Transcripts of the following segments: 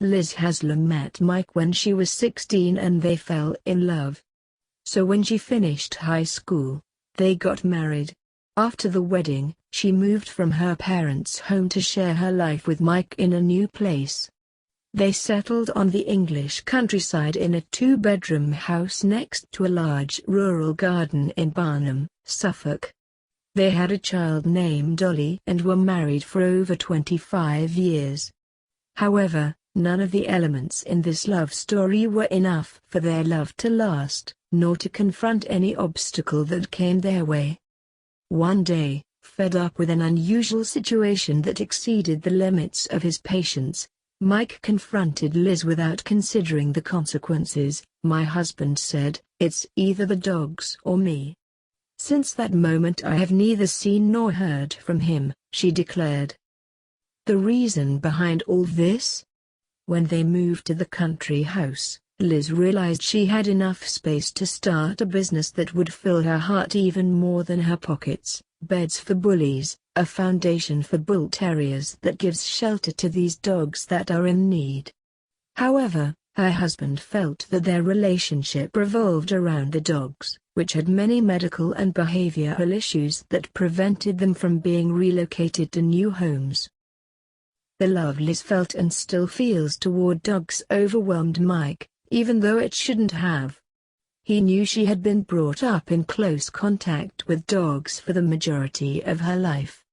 Liz Haslam met Mike when she was 16 and they fell in love. So when she finished high school, they got married. After the wedding, she moved from her parents' home to share her life with Mike in a new place. They settled on the English countryside in a 2-bedroom house next to a large rural garden in Barnham, Suffolk. They had a child named Dolly and were married for over 25 years. However, none of the elements in this love story were enough for their love to last, nor to confront any obstacle that came their way. One day, fed up with an unusual situation that exceeded the limits of his patience, Mike confronted Liz without considering the consequences. "My husband said, it's either the dogs or me. Since that moment I have neither seen nor heard from him," she declared. The reason behind all this? When they moved to the country house, Liz realized she had enough space to start a business that would fill her heart even more than her pockets. Beds for Bullies, a foundation for bull terriers that gives shelter to these dogs that are in need. However, her husband felt that their relationship revolved around the dogs, which had many medical and behavioral issues that prevented them from being relocated to new homes. The love Liz felt and still feels toward dogs overwhelmed Mike, even though it shouldn't have. He knew she had been brought up in close contact with dogs for the majority of her life.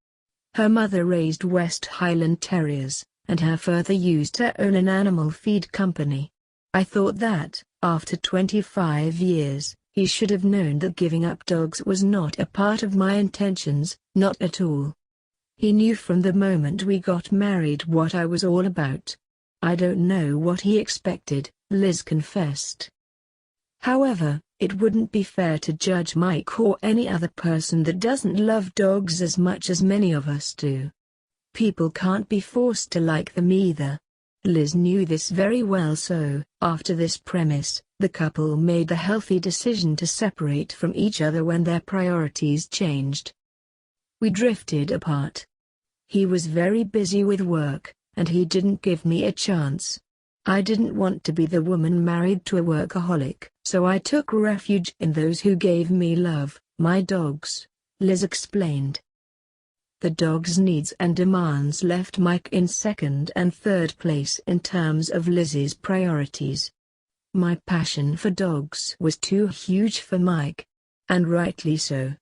Her mother raised West Highland Terriers, and her father used to own an animal feed company. I thought that, after 25 years, he should have known that giving up dogs was not a part of my intentions, not at all. He knew from the moment we got married what I was all about. I don't know what he expected, Liz confessed. However, it wouldn't be fair to judge Mike or any other person that doesn't love dogs as much as many of us do. People can't be forced to like them either. Liz knew this very well, so, after this premise, the couple made the healthy decision to separate from each other when their priorities changed. We drifted apart. He was very busy with work, and he didn't give me a chance. I didn't want to be the woman married to a workaholic, so I took refuge in those who gave me love, my dogs, Liz explained. The dog's needs and demands left Mike in second and third place in terms of Liz's priorities. My passion for dogs was too huge for Mike. And rightly so.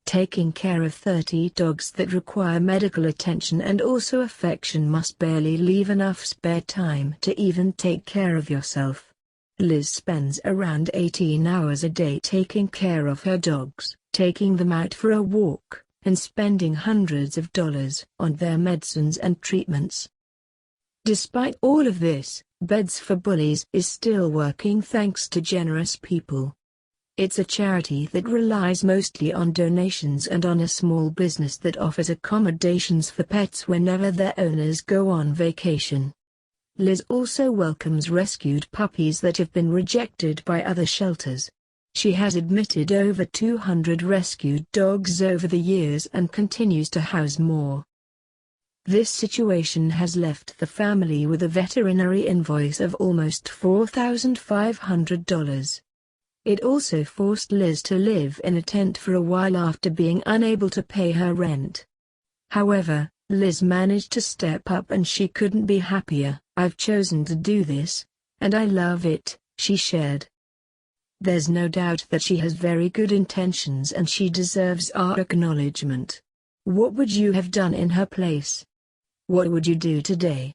Taking care of 30 dogs that require medical attention and also affection must barely leave enough spare time to even take care of yourself. Liz spends around 18 hours a day taking care of her dogs, taking them out for a walk, and spending hundreds of dollars on their medicines and treatments. Despite all of this, Beds for Bullies is still working thanks to generous people. It's a charity that relies mostly on donations and on a small business that offers accommodations for pets whenever their owners go on vacation. Liz also welcomes rescued puppies that have been rejected by other shelters. She has admitted over 200 rescued dogs over the years and continues to house more. This situation has left the family with a veterinary invoice of almost $4,500. It also forced Liz to live in a tent for a while after being unable to pay her rent. However, Liz managed to step up and she couldn't be happier. "I've chosen to do this, and I love it," she shared. There's no doubt that she has very good intentions and she deserves our acknowledgement. What would you have done in her place? What would you do today?